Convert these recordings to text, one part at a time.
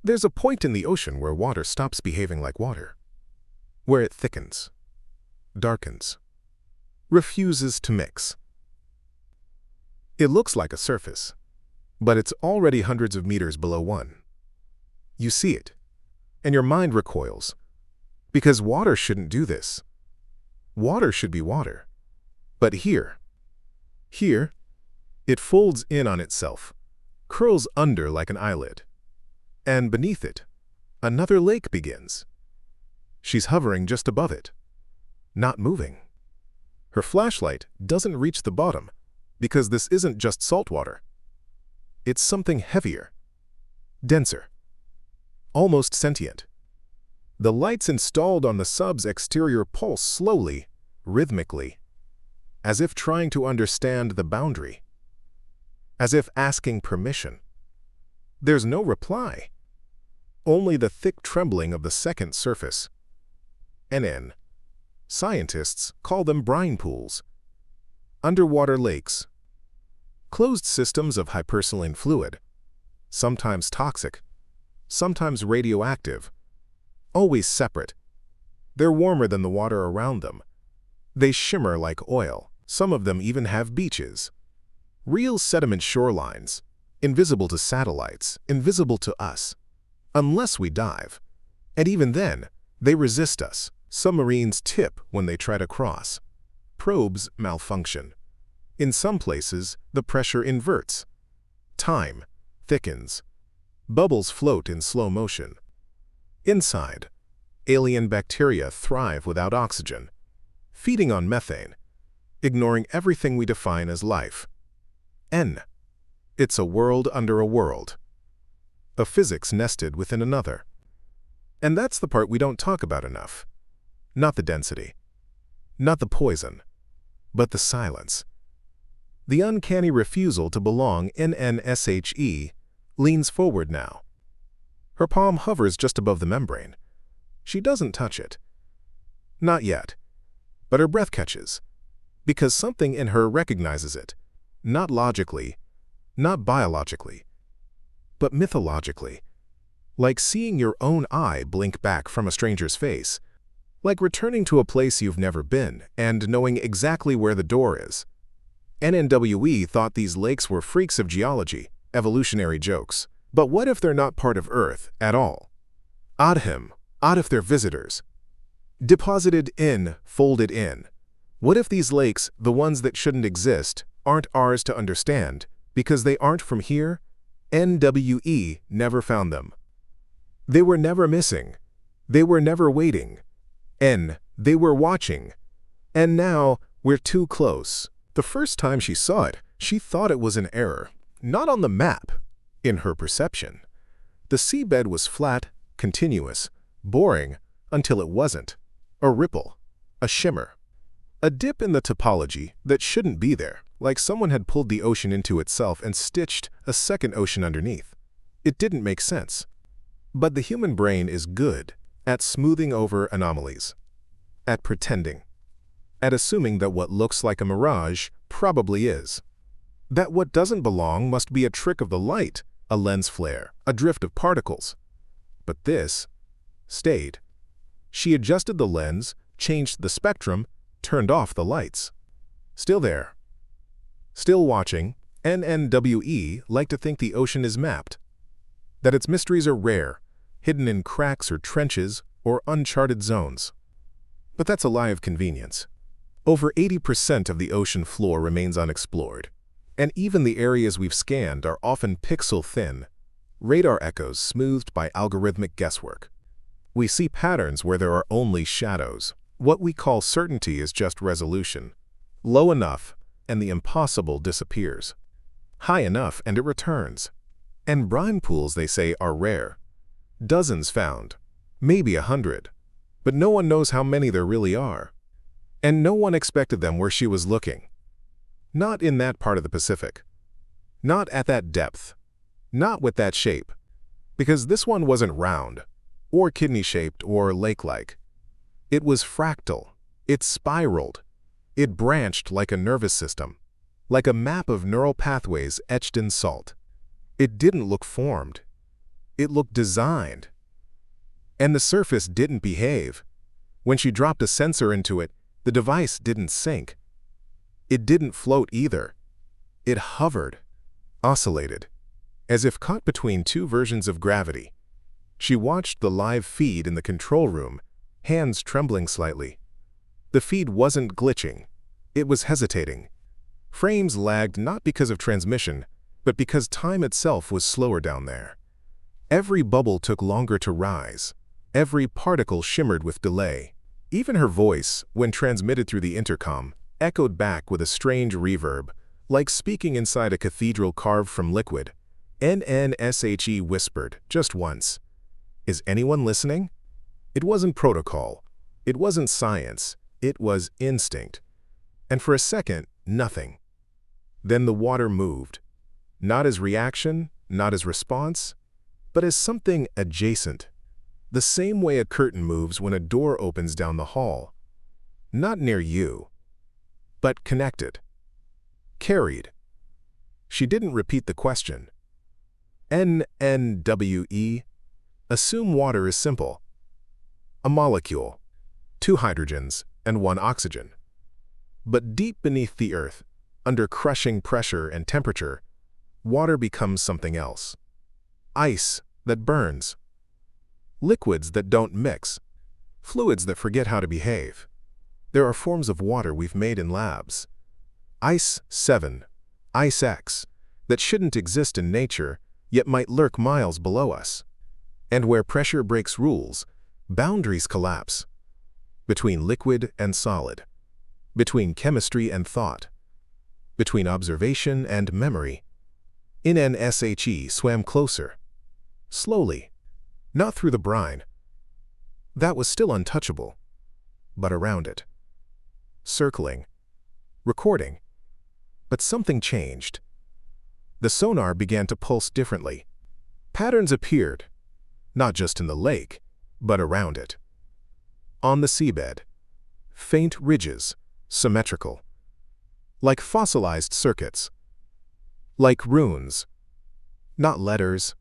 There's a point in the ocean where water stops behaving like water, where it thickens, darkens, refuses to mix. It looks like a surface, but it's already hundreds of meters below one. You see it, and your mind recoils, because water shouldn't do this. Water should be water. But here, it folds in on itself, curls under like an eyelid. And beneath it, another lake begins. She's hovering just above it, not moving. Her flashlight doesn't reach the bottom, because this isn't just salt water. It's something heavier, denser, almost sentient. The lights installed on the sub's exterior pulse slowly, rhythmically, as if trying to understand the boundary, as if asking permission. There's no reply, only the thick trembling of the second surface. NN. Scientists call them brine pools, underwater lakes, closed systems of hypersaline fluid, sometimes toxic, sometimes radioactive, always separate. They're warmer than the water around them. They shimmer like oil. Some of them even have beaches. Real sediment shorelines, invisible to satellites, invisible to us, unless we dive. And even then, they resist us. Submarines tip when they try to cross. Probes malfunction. In some places, the pressure inverts. Time thickens. Bubbles float in slow motion. Inside, alien bacteria thrive without oxygen, feeding on methane, ignoring everything we define as life. N. It's a world under a world. A physics nested within another. And that's the part we don't talk about enough. Not the density, not the poison, but the silence. The uncanny refusal to belong. NNSHE leans forward now. Her palm hovers just above the membrane. She doesn't touch it. Not yet. But her breath catches, because something in her recognizes it, not logically, not biologically, but mythologically. Like seeing your own eye blink back from a stranger's face. Like returning to a place you've never been and knowing exactly where the door is. NNWE thought these lakes were freaks of geology, evolutionary jokes. But what if they're not part of Earth at all? Odd if they're visitors. Deposited in, folded in. What if these lakes, the ones that shouldn't exist, aren't ours to understand, because they aren't from here? NWE never found them. They were never missing. They were never waiting. They were watching. And now, we're too close. The first time she saw it, she thought it was an error. Not on the map, in her perception. The seabed was flat, continuous, boring, until it wasn't. A ripple, a shimmer. A dip in the topology that shouldn't be there, like someone had pulled the ocean into itself and stitched a second ocean underneath. It didn't make sense. But the human brain is good at smoothing over anomalies, at pretending, at assuming that what looks like a mirage probably is. That what doesn't belong must be a trick of the light, a lens flare, a drift of particles. But this stayed. She adjusted the lens, changed the spectrum, turned off the lights. Still there. Still watching. NNWE like to think the ocean is mapped, that its mysteries are rare, hidden in cracks or trenches or uncharted zones. But that's a lie of convenience. Over 80% of the ocean floor remains unexplored, and even the areas we've scanned are often pixel-thin, radar echoes smoothed by algorithmic guesswork. We see patterns where there are only shadows. What we call certainty is just resolution. Low enough, and the impossible disappears. High enough, and it returns. And brine pools, they say, are rare. Dozens found, maybe 100, but no one knows how many there really are. And no one expected them where she was looking. Not in that part of the Pacific. Not at that depth. Not with that shape. Because this one wasn't round, or kidney-shaped, or lake-like. It was fractal. It spiraled. It branched like a nervous system, like a map of neural pathways etched in salt. It didn't look formed. It looked designed. And the surface didn't behave. When she dropped a sensor into it, the device didn't sink. It didn't float either. It hovered, oscillated, as if caught between two versions of gravity. She watched the live feed in the control room, hands trembling slightly. The feed wasn't glitching. It was hesitating. Frames lagged not because of transmission, but because time itself was slower down there. Every bubble took longer to rise. Every particle shimmered with delay. Even her voice, when transmitted through the intercom, echoed back with a strange reverb, like speaking inside a cathedral carved from liquid. NNSHE whispered, just once. Is anyone listening? It wasn't protocol. It wasn't science. It was instinct. And for a second, nothing. Then the water moved. Not as reaction, not as response, but as something adjacent. The same way a curtain moves when a door opens down the hall. Not near you, but connected. Carried. She didn't repeat the question. NNWE. Assume water is simple. A molecule, 2 hydrogens and 1 oxygen. But deep beneath the earth, under crushing pressure and temperature, water becomes something else. Ice that burns. Liquids that don't mix. Fluids that forget how to behave. There are forms of water we've made in labs. Ice 7, Ice X, that shouldn't exist in nature, yet might lurk miles below us. And where pressure breaks rules, boundaries collapse. Between liquid and solid. Between chemistry and thought. Between observation and memory. NNSHE swam closer. Slowly. Not through the brine. That was still untouchable. But around it. Circling. Recording. But something changed. The sonar began to pulse differently. Patterns appeared. Not just in the lake, but around it. On the seabed. Faint ridges, symmetrical. Like fossilized circuits. Like runes. Not letters.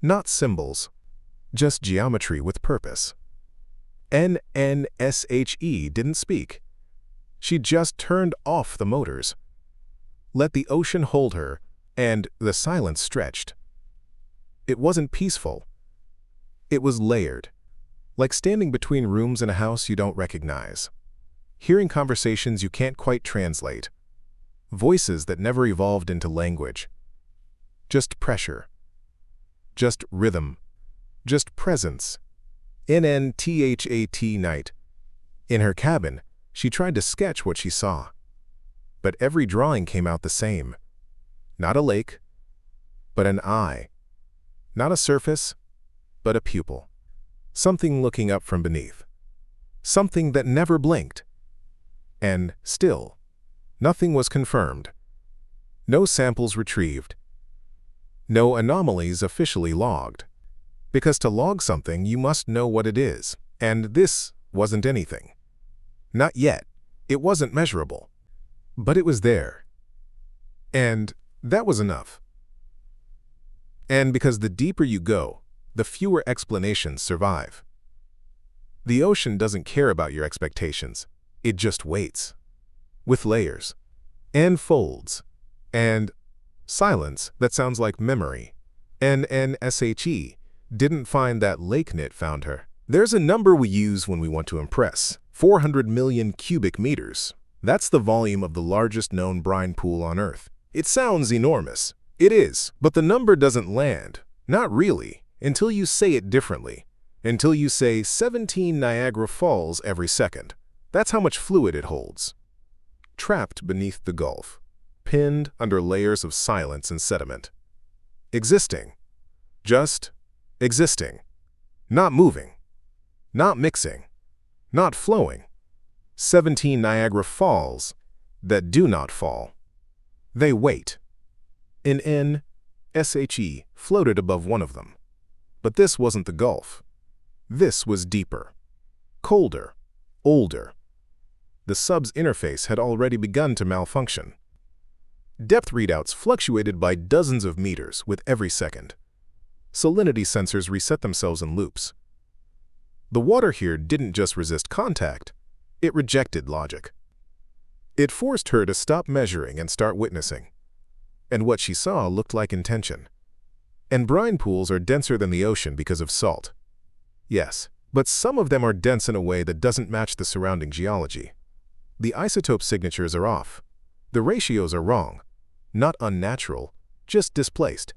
Not symbols. Just geometry with purpose. NNSHE didn't speak. She just turned off the motors. Let the ocean hold her, and the silence stretched. It wasn't peaceful. It was layered, like standing between rooms in a house you don't recognize. Hearing conversations you can't quite translate. Voices that never evolved into language. Just pressure. Just rhythm. Just presence. NNTHAT night. In her cabin, she tried to sketch what she saw. But every drawing came out the same. Not a lake, but an eye. Not a surface, but a pupil. Something looking up from beneath. Something that never blinked. And still, nothing was confirmed. No samples retrieved. No anomalies officially logged. Because to log something, you must know what it is. And this wasn't anything. Not yet. It wasn't measurable. But it was there. And that was enough. And because the deeper you go, the fewer explanations survive. The ocean doesn't care about your expectations. It just waits. With layers. And folds. And silence that sounds like memory. NNSHE didn't find that lake knit found her. There's a number we use when we want to impress. 400 million cubic meters. That's the volume of the largest known brine pool on Earth. It sounds enormous. It is, but the number doesn't land. Not really, until you say it differently. Until you say 17 Niagara Falls every second. That's how much fluid it holds. Trapped beneath the Gulf. Pinned under layers of silence and sediment. Existing. Just existing. Not moving. Not mixing. Not flowing. 17 Niagara Falls that do not fall. They wait. An NSHE floated above one of them. But this wasn't the Gulf. This was deeper. Colder. Older. The sub's interface had already begun to malfunction. Depth readouts fluctuated by dozens of meters with every second. salinity sensors reset themselves in loops. The water here didn't just resist contact, it rejected logic. It forced her to stop measuring and start witnessing. And what she saw looked like intention. And brine pools are denser than the ocean because of salt. Yes, but some of them are dense in a way that doesn't match the surrounding geology. The isotope signatures are off. The ratios are wrong. Not unnatural, just displaced.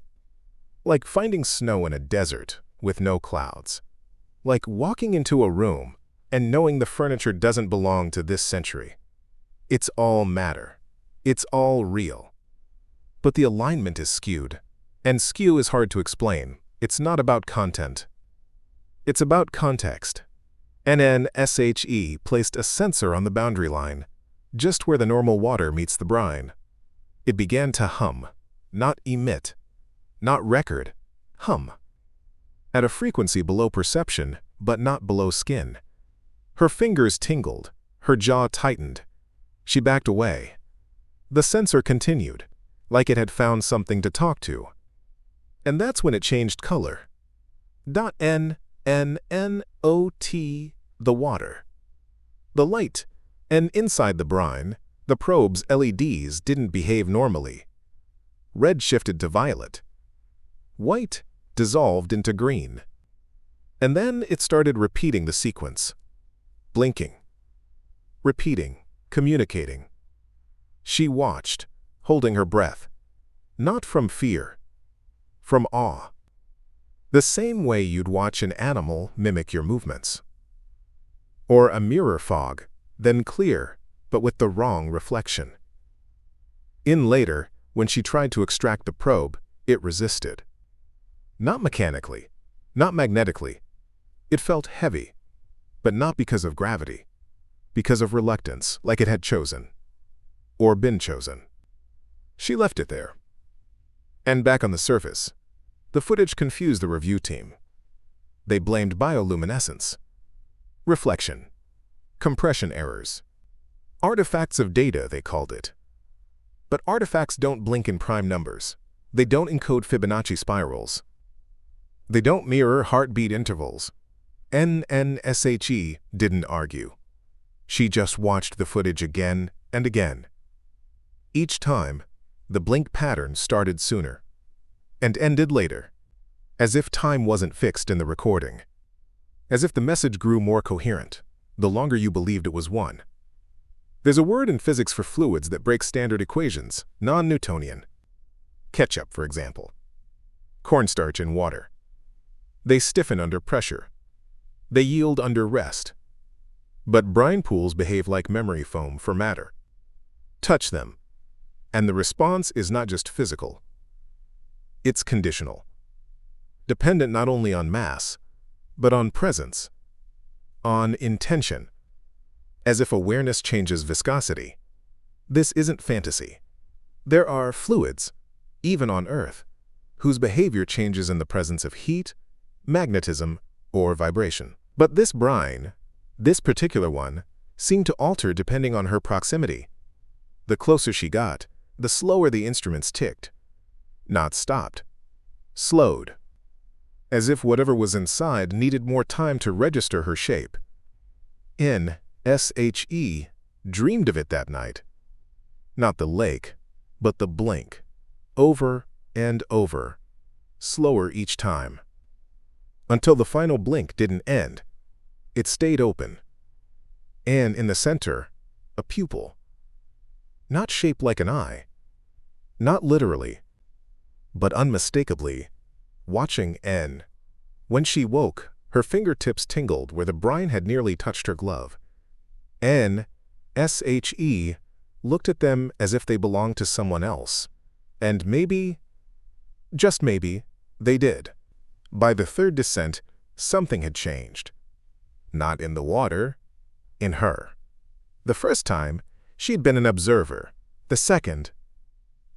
Like finding snow in a desert with no clouds. Like walking into a room and knowing the furniture doesn't belong to this century. It's all matter. It's all real. But the alignment is skewed. And skew is hard to explain. It's not about content. It's about context. NNSHE placed a sensor on the boundary line, just where the normal water meets the brine. It began to hum, not emit, not record, hum. At a frequency below perception, but not below skin. Her fingers tingled, her jaw tightened. She backed away. The sensor continued, like it had found something to talk to. And that's when it changed color. NNNOT, the water. The light, and inside the brine, the probe's LEDs didn't behave normally. Red shifted to violet. White dissolved into green. And then it started repeating the sequence. Blinking. Repeating, communicating. She watched, holding her breath. Not from fear. From awe. The same way you'd watch an animal mimic your movements. Or a mirror fog, then clear, but with the wrong reflection. In later, when she tried to extract the probe, it resisted. Not mechanically, not magnetically. It felt heavy, but not because of gravity, because of reluctance, like it had chosen, or been chosen. She left it there. And back on the surface, the footage confused the review team. They blamed bioluminescence, reflection, compression errors, artifacts of data, they called it. But artifacts don't blink in prime numbers. They don't encode Fibonacci spirals. They don't mirror heartbeat intervals. NNSHE didn't argue. She just watched the footage again and again. Each time, the blink pattern started sooner and ended later, as if time wasn't fixed in the recording. As if the message grew more coherent, the longer you believed it was one. There's a word in physics for fluids that breaks standard equations, non-Newtonian. Ketchup, for example. Cornstarch in water. They stiffen under pressure. They yield under rest. But brine pools behave like memory foam for matter. Touch them, and the response is not just physical. It's conditional. Dependent not only on mass, but on presence, on intention. As if awareness changes viscosity. This isn't fantasy. There are fluids, even on Earth, whose behavior changes in the presence of heat, magnetism, or vibration. But this brine, this particular one, seemed to alter depending on her proximity. The closer she got, the slower the instruments ticked. Not stopped. Slowed. As if whatever was inside needed more time to register her shape. NSHE dreamed of it that night. Not the lake, but the blink. Over and over. Slower each time. Until the final blink didn't end. It stayed open. And in the center, a pupil. Not shaped like an eye. Not literally, but unmistakably, watching N. When she woke, her fingertips tingled where the brine had nearly touched her glove. NSHE looked at them as if they belonged to someone else. And maybe, just maybe, they did. By the third descent, something had changed. Not in the water, in her. The first time, she'd been an observer. The second,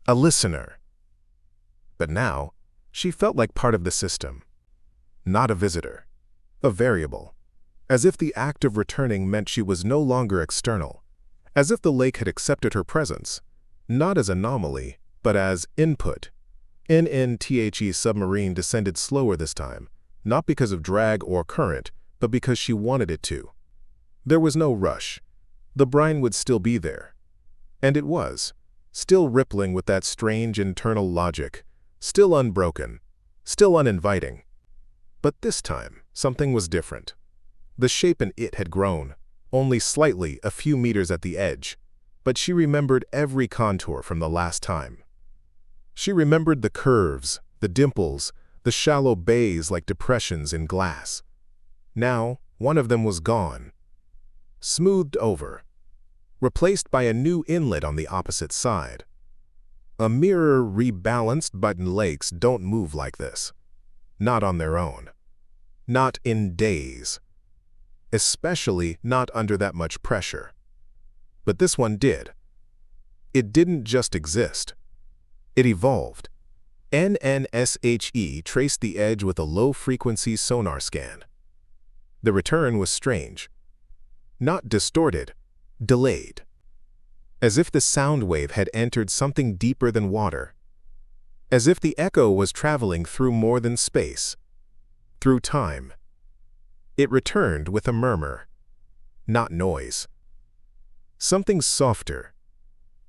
a listener. But now, she felt like part of the system. Not a visitor. A variable. As if the act of returning meant she was no longer external. As if the lake had accepted her presence, not as anomaly, but as input. NNTHE's submarine descended slower this time, not because of drag or current, but because she wanted it to. There was no rush. The brine would still be there. And it was, still rippling with that strange internal logic, still unbroken, still uninviting. But this time, something was different. The shape in it had grown, only slightly a few meters at the edge, but she remembered every contour from the last time. She remembered the curves, the dimples, the shallow bays like depressions in glass. Now, one of them was gone, smoothed over, replaced by a new inlet on the opposite side. A mirror rebalanced, but lakes don't move like this. Not on their own. Not in days. Especially not under that much pressure. But this one did. It didn't just exist. It evolved. NNSHE traced the edge with a low-frequency sonar scan. The return was strange. Not distorted, delayed. As if the sound wave had entered something deeper than water. As if the echo was traveling through more than space. Through time. It returned with a murmur. Not noise. Something softer.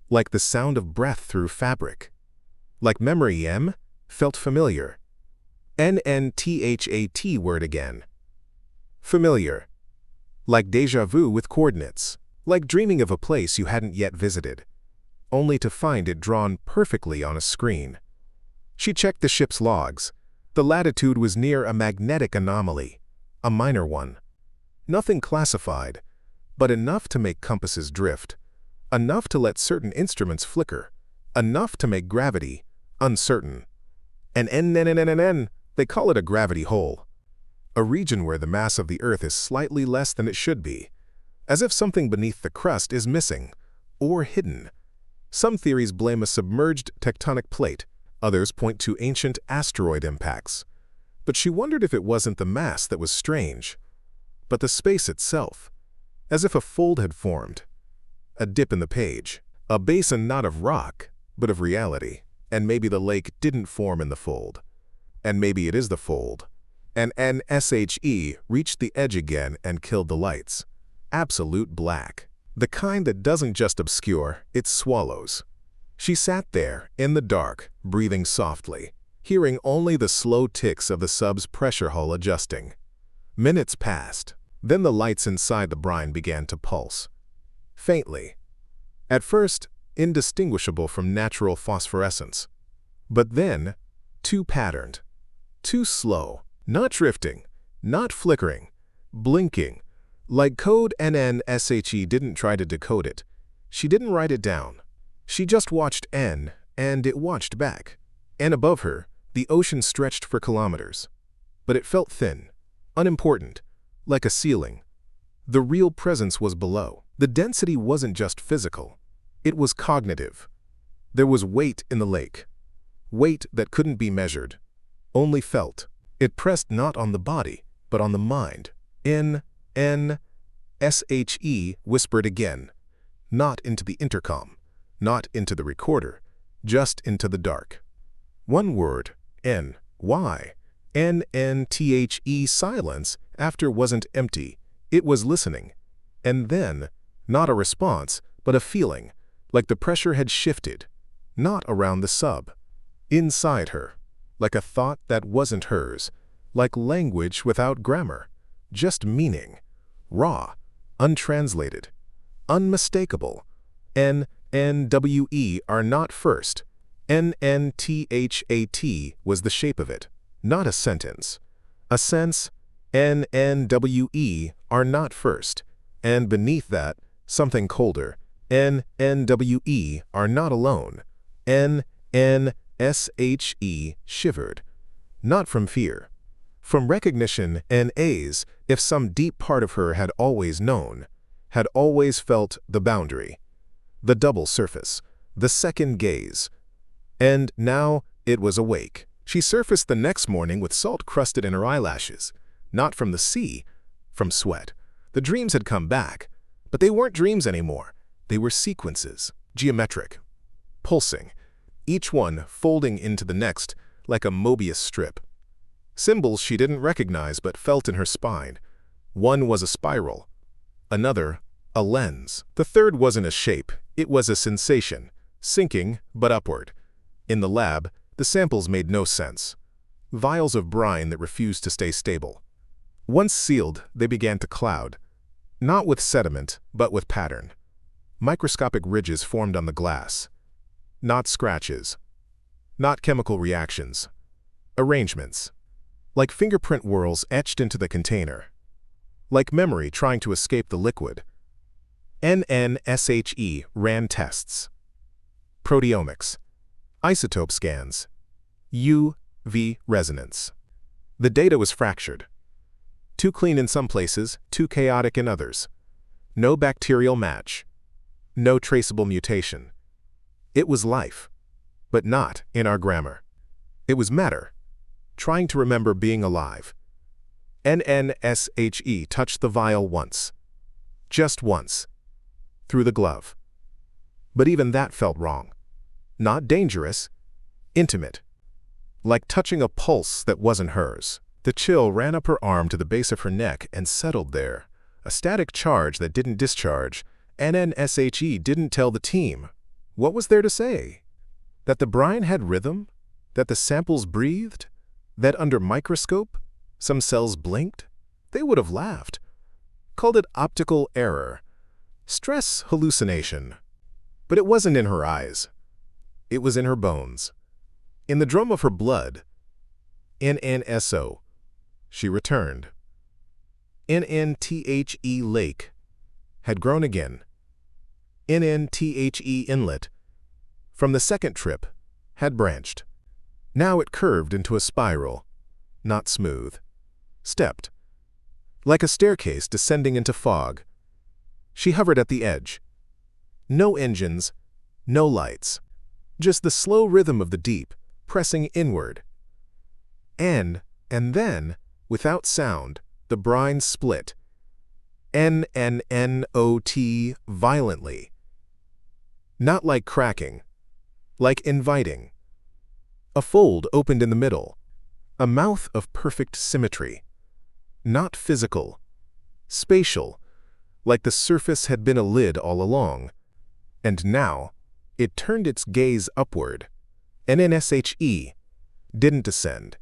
Like the sound of breath through fabric. Like memory felt familiar. NNTHAT word again. Familiar. Like déjà vu with coordinates. Like dreaming of a place you hadn't yet visited, only to find it drawn perfectly on a screen. She checked the ship's logs. The latitude was near a magnetic anomaly, a minor one. Nothing classified, but enough to make compasses drift, enough to let certain instruments flicker, enough to make gravity uncertain. And they call it a gravity hole, a region where the mass of the Earth is slightly less than it should be. As if something beneath the crust is missing, or hidden. Some theories blame a submerged tectonic plate, others point to ancient asteroid impacts. But she wondered if it wasn't the mass that was strange, but the space itself, as if a fold had formed. A dip in the page, a basin not of rock, but of reality, and maybe the lake didn't form in the fold. And maybe it is the fold. And NSHE reached the edge again and killed the lights. Absolute black. The kind that doesn't just obscure, it swallows. She sat there, in the dark, breathing softly, hearing only the slow ticks of the sub's pressure hull adjusting. Minutes passed. Then the lights inside the brine began to pulse. Faintly. At first, indistinguishable from natural phosphorescence. But then, too patterned. Too slow. Not drifting. Not flickering. Blinking. Like code. NNSHE didn't try to decode it. She didn't write it down. She just watched N, and it watched back. And above her, the ocean stretched for kilometers. But it felt thin, unimportant, like a ceiling. The real presence was below. The density wasn't just physical. It was cognitive. There was weight in the lake. Weight that couldn't be measured. Only felt. It pressed not on the body, but on the mind. NNSHE whispered again. Not into the intercom. Not into the recorder. Just into the dark. One word. N. Why? NNTHE silence after wasn't empty. It was listening. And then, not a response, but a feeling, like the pressure had shifted. Not around the sub. Inside her. Like a thought that wasn't hers. Like language without grammar. Just meaning. Raw. Untranslated. Unmistakable. NNWE are not first. NNTHAT was the shape of it. Not a sentence. A sense. NNWE are not first. And beneath that, something colder. NNWE are not alone. NNSHE shivered. Not from fear. From recognition NAs, if some deep part of her had always known, had always felt the boundary, the double surface, the second gaze. And now it was awake. She surfaced the next morning with salt crusted in her eyelashes. Not from the sea, from sweat. The dreams had come back, but they weren't dreams anymore. They were sequences, geometric, pulsing. each one folding into the next like a Mobius strip. Symbols she didn't recognize but felt in her spine. One was a spiral, another a lens. The third wasn't a shape, it was a sensation, sinking but upward. In the lab, the samples made no sense. Vials of brine that refused to stay stable. Once sealed, they began to cloud, not with sediment, but with pattern. Microscopic ridges formed on the glass. Not scratches. Not chemical reactions. Arrangements. Like fingerprint whorls etched into the container. Like memory trying to escape the liquid. NNSHE ran tests. Proteomics. Isotope scans. UV resonance. The data was fractured. Too clean in some places, too chaotic in others. No bacterial match. No traceable mutation. It was life, but not in our grammar. It was matter, trying to remember being alive. NNSHE touched the vial once. Just once. Through the glove. But even that felt wrong. Not dangerous, intimate. Like touching a pulse that wasn't hers. The chill ran up her arm to the base of her neck and settled there. A static charge that didn't discharge. NNSHE didn't tell the team. What was there to say? That the brine had rhythm? That the samples breathed? That under microscope, some cells blinked? They would have laughed. Called it optical error. Stress hallucination. But it wasn't in her eyes. It was in her bones. In the drum of her blood. NNSO. She returned. NNTHE lake had grown again. NNTHE inlet, from the second trip, had branched. Now it curved into a spiral, not smooth. Stepped. Like a staircase descending into fog. She hovered at the edge. No engines, no lights. Just the slow rhythm of the deep, pressing inward. And then, without sound, the brine split. NNNOT violently. Not like cracking, like inviting. A fold opened in the middle, a mouth of perfect symmetry. Not physical, spatial, like the surface had been a lid all along. And now, it turned its gaze upward. NNSHE didn't descend.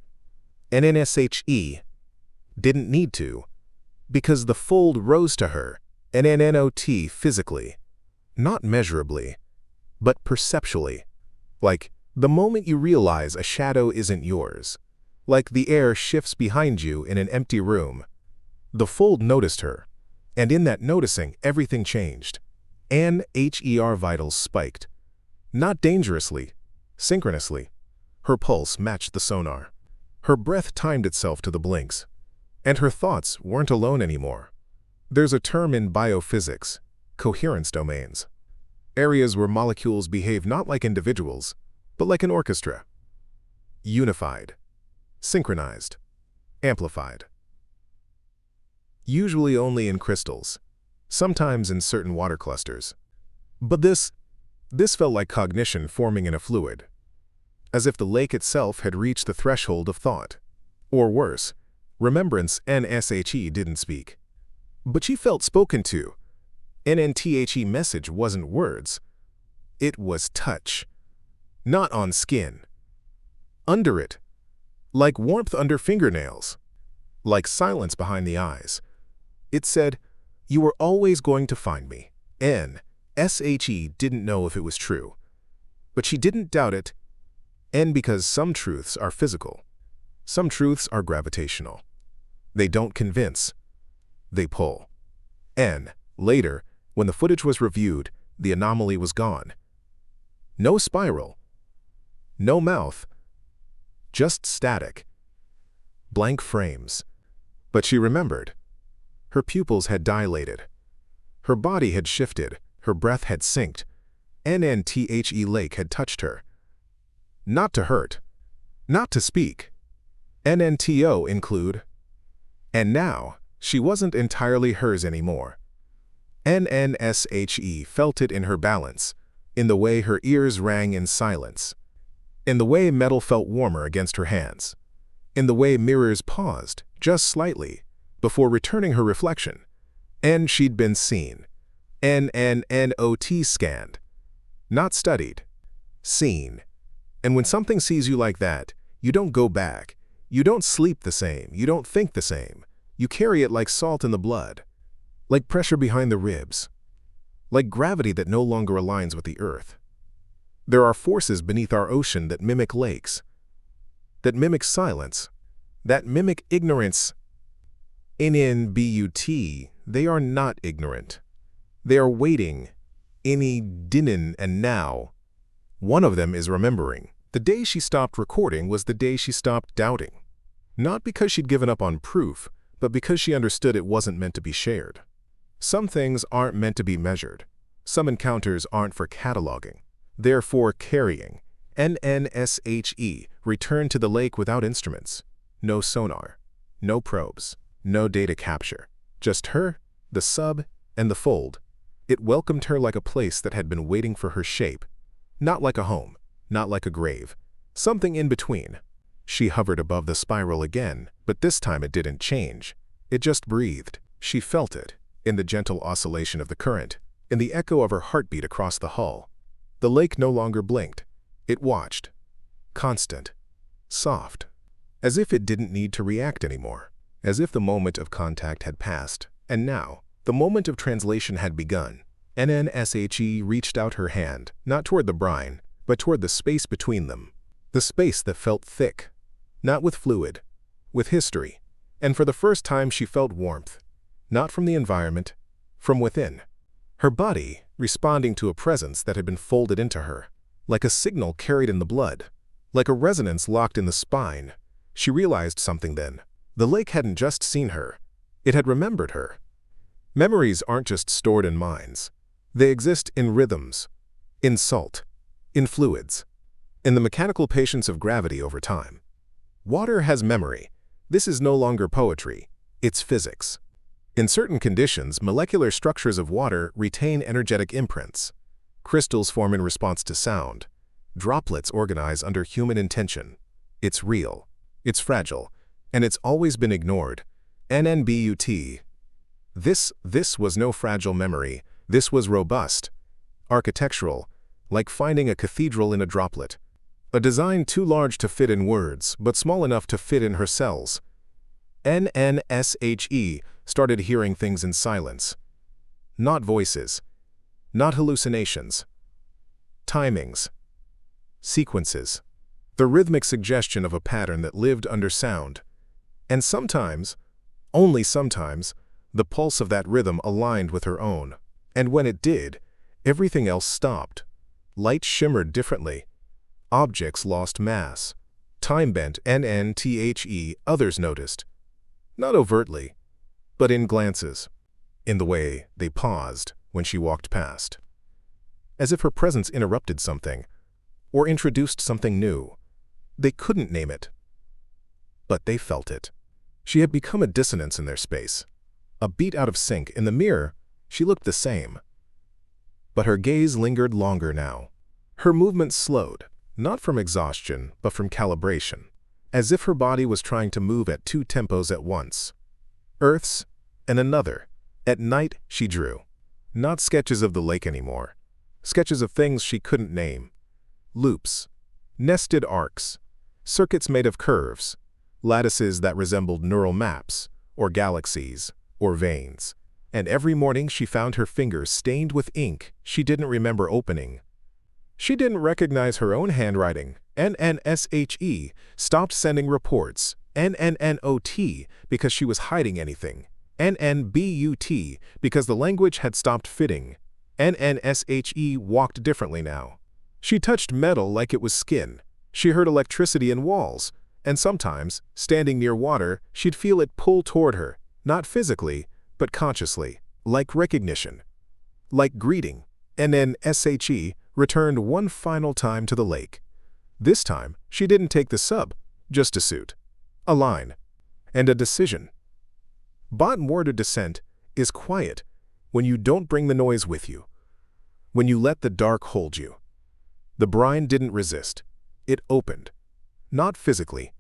NNSHE didn't need to, because the fold rose to her, NNNOT physically, not measurably, but perceptually. Like the moment you realize a shadow isn't yours. Like the air shifts behind you in an empty room. The fold noticed her, and in that noticing, everything changed. NHER vitals spiked. Not dangerously, synchronously. Her pulse matched the sonar. Her breath timed itself to the blinks. And her thoughts weren't alone anymore. There's a term in biophysics, coherence domains. Areas where molecules behave not like individuals, but like an orchestra. Unified, synchronized, amplified. Usually only in crystals, sometimes in certain water clusters. But this felt like cognition forming in a fluid, as if the lake itself had reached the threshold of thought. Or worse, remembrance. NSHE didn't speak. But she felt spoken to. NNTHE message wasn't words. It was touch. Not on skin. Under it. Like warmth under fingernails. Like silence behind the eyes. It said, "You were always going to find me." NSHE didn't know if it was true. But she didn't doubt it. And because some truths are physical. Some truths are gravitational. They don't convince. They pull. And, later, when the footage was reviewed, the anomaly was gone. No spiral. No mouth. Just static. Blank frames. But she remembered. Her pupils had dilated. Her body had shifted. Her breath had synced. NNTHE lake had touched her. Not to hurt. Not to speak. NNTO include. And now, she wasn't entirely hers anymore. NNSHE felt it in her balance, in the way her ears rang in silence. in the way metal felt warmer against her hands, in the way mirrors paused, just slightly, before returning her reflection. And she'd been seen. N-N-N-O-T scanned. Not studied. Seen. And when something sees you like that, you don't go back. You don't sleep the same. You don't think the same. You carry it like salt in the blood. Like pressure behind the ribs. Like gravity that no longer aligns with the earth. There are forces beneath our ocean that mimic lakes. That mimic silence. That mimic ignorance. N-N-B-U-T, they are not ignorant. They are waiting. Dinin and now. One of them is remembering. The day she stopped recording was the day she stopped doubting. Not because she'd given up on proof, but because she understood it wasn't meant to be shared. Some things aren't meant to be measured. Some encounters aren't for cataloging. They're for carrying. NNSHE, return to the lake without instruments. No sonar. No probes. No data capture. Just her, the sub, and the fold. It welcomed her like a place that had been waiting for her shape. Not like a home, not like a grave. Something in between. She hovered above the spiral again, but this time it didn't change. It just breathed. She felt it, in the gentle oscillation of the current, in the echo of her heartbeat across the hull. The lake no longer blinked. It watched. Constant. Soft. As if it didn't need to react anymore. As if the moment of contact had passed, and now, the moment of translation had begun. NNSHE reached out her hand, not toward the brine, but toward the space between them. The space that felt thick. Not with fluid. With history. And for the first time she felt warmth. Not from the environment, from within. Her body responding to a presence that had been folded into her. Like a signal carried in the blood. Like a resonance locked in the spine. She realized something then. The lake hadn't just seen her. It had remembered her. Memories aren't just stored in minds. They exist in rhythms, in salt, in fluids, in the mechanical patience of gravity over time. Water has memory. This is no longer poetry. It's physics. In certain conditions, molecular structures of water retain energetic imprints. Crystals form in response to sound. Droplets organize under human intention. It's real. It's fragile. And it's always been ignored. NNBUT. This was no fragile memory. This was robust. Architectural. Like finding a cathedral in a droplet. A design too large to fit in words, but small enough to fit in her cells. NNSHE started hearing things in silence. Not voices. Not hallucinations. Timings. Sequences. The rhythmic suggestion of a pattern that lived under sound. And sometimes, only sometimes, the pulse of that rhythm aligned with her own. And when it did, everything else stopped. Light shimmered differently. Objects lost mass. Time bent, NNTHE, others noticed. Not overtly, but in glances. In the way they paused when she walked past. As if her presence interrupted something, or introduced something new. They couldn't name it. But they felt it. She had become a dissonance in their space. A beat out of sync. In the mirror, she looked the same. But her gaze lingered longer now. Her movement slowed, not from exhaustion, but from calibration, as if her body was trying to move at two tempos at once. Earth's and another. At night, she drew. Not sketches of the lake anymore. Sketches of things she couldn't name. Loops. Nested arcs. Circuits made of curves. Lattices that resembled neural maps, or galaxies, or veins. And every morning she found her fingers stained with ink she didn't remember opening. She didn't recognize her own handwriting. NNSHE stopped sending reports. NNNOT because she was hiding anything. NNBUT because the language had stopped fitting. NNSHE walked differently now. She touched metal like it was skin. She heard electricity in walls. And sometimes, standing near water, she'd feel it pull toward her, not physically, but consciously, like recognition, like greeting. NNSHE returned one final time to the lake. This time, she didn't take the sub, just a suit, a line, and a decision. Bottom-water descent is quiet when you don't bring the noise with you, when you let the dark hold you. The brine didn't resist. It opened. Not physically,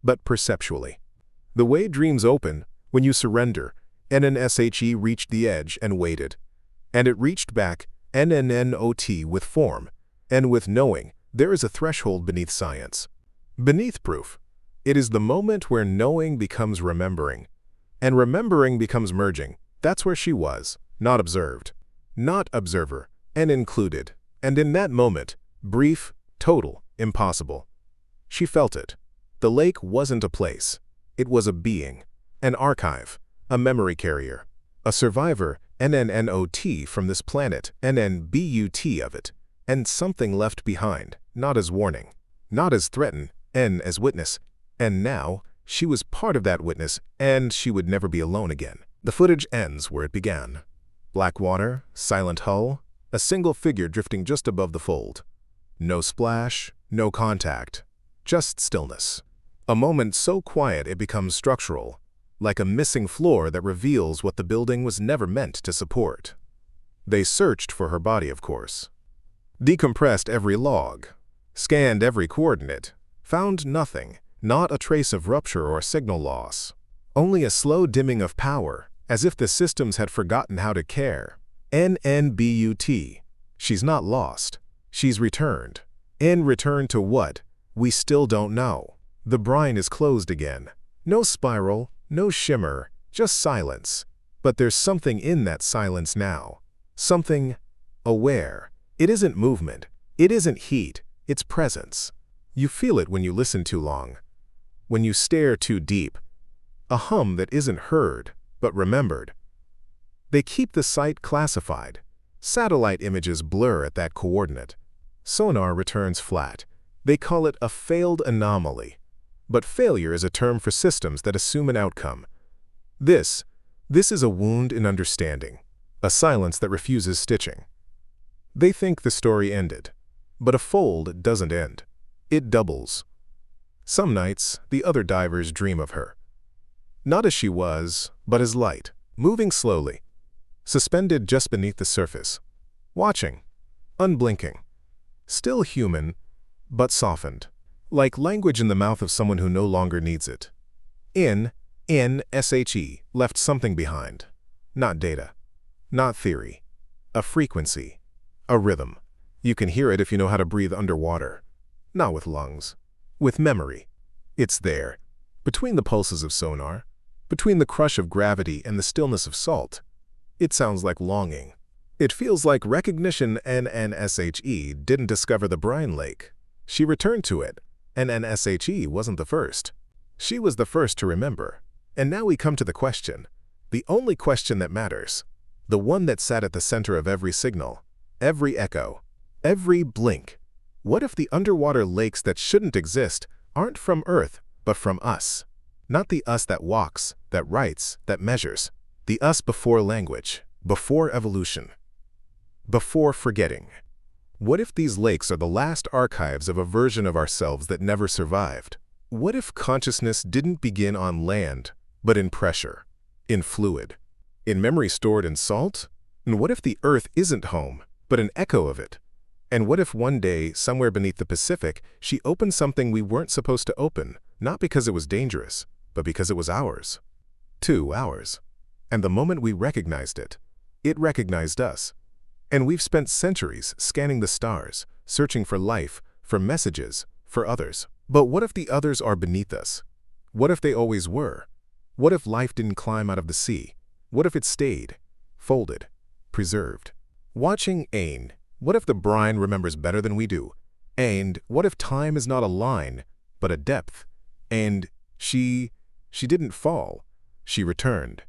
but perceptually. The way dreams open when you surrender. NNSHE reached the edge and waited. And it reached back, NNNOT, with form, and with knowing. There is a threshold beneath science. Beneath proof. It is the moment where knowing becomes remembering, and remembering becomes merging. That's where she was, not observed, not observer, and included. And in that moment, brief, total, impossible. She felt it. The lake wasn't a place. It was a being, an archive, a memory carrier, a survivor, NNNOT, from this planet, NNBUT of it, and something left behind, not as warning, not as threaten, N as witness. And now, she was part of that witness, and she would never be alone again. The footage ends where it began. Black water, silent hull, a single figure drifting just above the fold. No splash, no contact, just stillness. A moment so quiet it becomes structural, like a missing floor that reveals what the building was never meant to support. They searched for her body, of course. Decompressed every log, scanned every coordinate, found nothing, not a trace of rupture or signal loss. Only a slow dimming of power, as if the systems had forgotten how to care. NNBUT. She's not lost. She's returned. In return to what? We still don't know. The brine is closed again. No spiral, no shimmer, just silence. But there's something in that silence now. Something aware. It isn't movement. It isn't heat. It's presence. You feel it when you listen too long. When you stare too deep. A hum that isn't heard, but remembered. They keep the site classified. Satellite images blur at that coordinate. Sonar returns flat. They call it a failed anomaly. But failure is a term for systems that assume an outcome. This is a wound in understanding, a silence that refuses stitching. They think the story ended, but a fold doesn't end. It doubles. Some nights, the other divers dream of her. Not as she was, but as light, moving slowly, suspended just beneath the surface, watching, unblinking, still human, but softened, like language in the mouth of someone who no longer needs it. NNSHE left something behind. Not data, not theory, a frequency, a rhythm. You can hear it if you know how to breathe underwater. Not with lungs, with memory. It's there, between the pulses of sonar, between the crush of gravity and the stillness of salt. It sounds like longing. It feels like recognition. NNSHE didn't discover the brine lake. She returned to it. NNSHE wasn't the first. She was the first to remember. And now we come to the question, the only question that matters, the one that sat at the center of every signal, every echo, every blink. What if the underwater lakes that shouldn't exist aren't from Earth, but from us? Not the us that walks, that writes, that measures. The us before language, before evolution, before forgetting. What if these lakes are the last archives of a version of ourselves that never survived? What if consciousness didn't begin on land, but in pressure, in fluid, in memory stored in salt? And what if the Earth isn't home, but an echo of it? And what if one day, somewhere beneath the Pacific, she opened something we weren't supposed to open, not because it was dangerous, but because it was ours? 2 hours. And the moment we recognized it, it recognized us. And we've spent centuries scanning the stars, searching for life, for messages, for others. But what if the others are beneath us? What if they always were? What if life didn't climb out of the sea? What if it stayed, folded, preserved? Watching Ain, what if the brine remembers better than we do? And what if time is not a line, but a depth? And she didn't fall. She returned.